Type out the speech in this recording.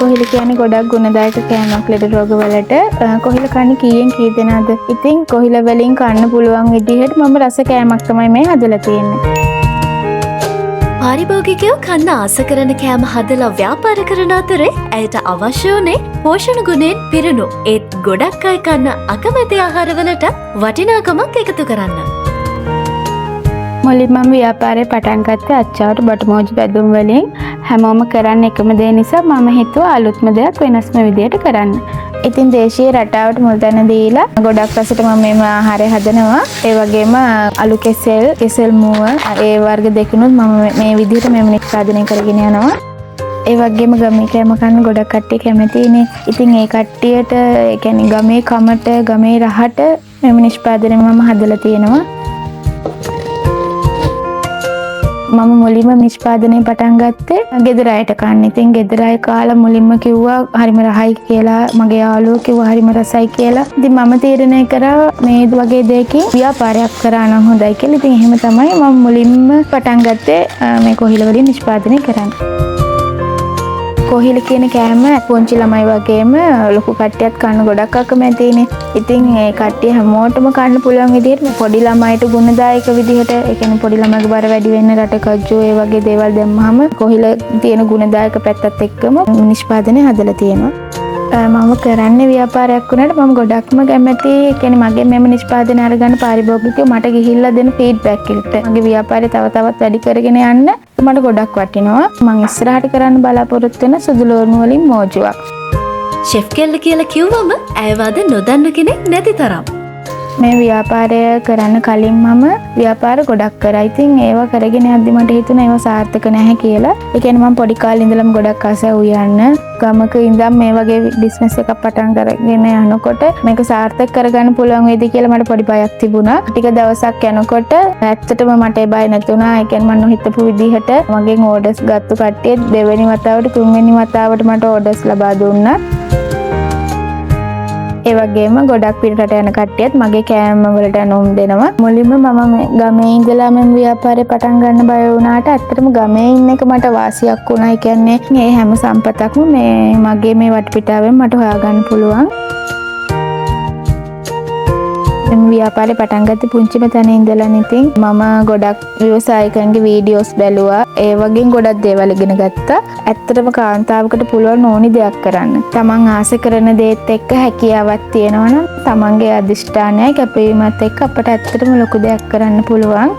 කොහිල කියන්නේ ගොඩක් ගුණදායක කෑමක් ලෙඩ රෝගවලට. කොහිල කන්නේ කීයෙන් කී දෙනාද? ඉතින් කොහිල වලින් කන්න පුළුවන් විදිහට මම රස කෑමක් තමයි මේ හදලා තියෙන්නේ. පාරිභෝගිකයෝ කන්න ආස කරන කෑම හදලා ව්‍යාපාර කරන අතරේ ඇයට අවශ්‍ය වුණේ පෝෂණ ගුණයෙන් පිරුණු ඒත් ගොඩක් අය කන්න අකමැති ආහාරවලට වටිනාකමක් එකතු කරන්න. මුලින්ම මම ව්‍යාපාරේ පටන් ගත්තේ අච්චාවට බටමෝජි බැදුම් වලින්. හැමෝම කරන්නේ එකම දේ නිසා මම හිතුවා අලුත්ම දෙයක් වෙනස්ම විදියට කරන්න. ඉතින් දේශීය රටාවට මුල් තැන දීලා ගොඩක් රසට මම මේ ආහාරය හදනවා. ඒ වගේම අලු කෙසෙල් මුව ඒ වර්ග දෙකනොත් මම මේ විදිහට මෙම නිෂ්පාදනය කරගෙන යනවා. ඒ වගේම ගමේ කෑම කන්න ගොඩක් කට්ටිය කැමතිනේ. ඉතින් ඒ කට්ටියට ඒ කියන්නේ ගමේ කමට ගමේ රහට මෙම නිෂ්පාදනය මම හදලා තියෙනවා. මම මුලින්ම නිෂ්පාදනය පටන් ගත්තේ ගෙදර අයට කන්න. ඉතින් ගෙදර අය කාලා මුලින්ම කිව්වා හරිම රහයි කියලා. මගේ යාළුවෝ කිව්වා හරිම රසයි කියලා. ඉතින් මම තීරණය කරා මේ වගේ දෙයකින් ව්‍යාපාරයක් කරා නම් හොඳයි කියලා. ඉතින් එහෙම තමයි මම මුලින්ම පටන් ගත්තේ මේ කොහිල වලින් නිෂ්පාදනය කරන්න. කොහිල කියන කෑම පුංචි ළමයි වගේම ලොකු කට්ටියත් කන්න ගොඩක් අකමැතිනේ. ඉතින් ඒ කට්ටිය හැමෝටම කන්න පුළුවන් විදිහට පොඩි ළමයිට ගුණදායක විදිහට ඒ කියන්නේ පොඩි ළමයිගේ බර වැඩි වෙන්න රටකජ්ජෝ ඒ වගේ දේවල් දැම්මහම කොහිල තියෙන ගුණදායක පැත්තත් එක්කම නිෂ්පාදනය හදලා තියෙනවා. මම කරන්නේ ව්‍යාපාරයක් වුණාට මම ගොඩක්ම කැමති ඒ කියන්නේ මගේ මෙම නිෂ්පාදනය අරගන්න පාරිභෝගිකයෝ මට ගිහිල්ලා දෙන ෆීඩ්බැක් එකට මගේ ව්‍යාපාරය තව තවත් වැඩි කරගෙන යන්න මට ගොඩක් වටිනවා. මම ඉස්සරහට කරන්න බලාපොරොත්තු වෙන සුදුලෝණු වලින් මෝජුවක්. ෂෙෆ් කෙල්ල කියලා කිව්වම ඇයවාද නොදන්න කෙනෙක් නැති තරම්. මේ ව්‍යාපාරය කරන්න කලින් මම ව්‍යාපාර ගොඩක් කරා. ඉතින් ඒවා කරගෙන යද්දි මට හිතුණා ඒවා සාර්ථක නැහැ කියලා. ඒ කියන්නේ මම පොඩි කාලේ ඉඳලම ගොඩක් ආසයි උයන්න. ගමක ඉඳන් මේ වගේ බිස්නස් එකක් පටන් ගන්න යනකොට මේක සාර්ථක කරගන්න පුළුවන් වේද කියලා මට පොඩි බයක් තිබුණා. ටික දවසක් යනකොට ඇත්තටම මට ඒ බය නැතුණා. ඒ කියන්නේ මම නොහිතපු විදිහට මගෙන් ඕඩර්ස් ගත්ත කට්ටිය දෙවෙනි වතාවට තුන්වෙනි වතාවට මට ඕඩර්ස් ලබා දුන්නා. ඒ වගේම ගොඩක් පිටරට යන කට්ටියත් මගේ කෑම වලට අනුම් දෙනවා. මුලින්ම මම ගමේ ඉඳලා මම ව්‍යාපාරේ පටන් ගන්න බය වුණාට ඇත්තටම ගමේ ඉන්න එක මට වාසියක් වුණා. ඒ කියන්නේ මේ හැම සම්පතක්ම මේ මගේ මේ වටපිටාවෙන් මට හොයාගන්න පුළුවන්. ව්‍යාපාරේ පටන් ගත්තේ පුංචිම තැන ඉඳලා. ඉතින් මම ගොඩක් ව්‍යවසායකයන්ගේ වීඩියෝස් බැලුවා. ඒ වගේ ගොඩක් දේවල් ඉගෙන ගත්තා. ඇත්තටම කාන්තාවකට පුළුවන් ඕනි දෙයක් කරන්න. තමන් ආස කරන දේත් එක්ක හැකියාවක් තියෙනවා නම් තමන්ගේ අදිෂ්ඨානයයි කැපවීමත් එක්ක අපට ඇත්තටම ලොකු දෙයක් කරන්න පුළුවන්.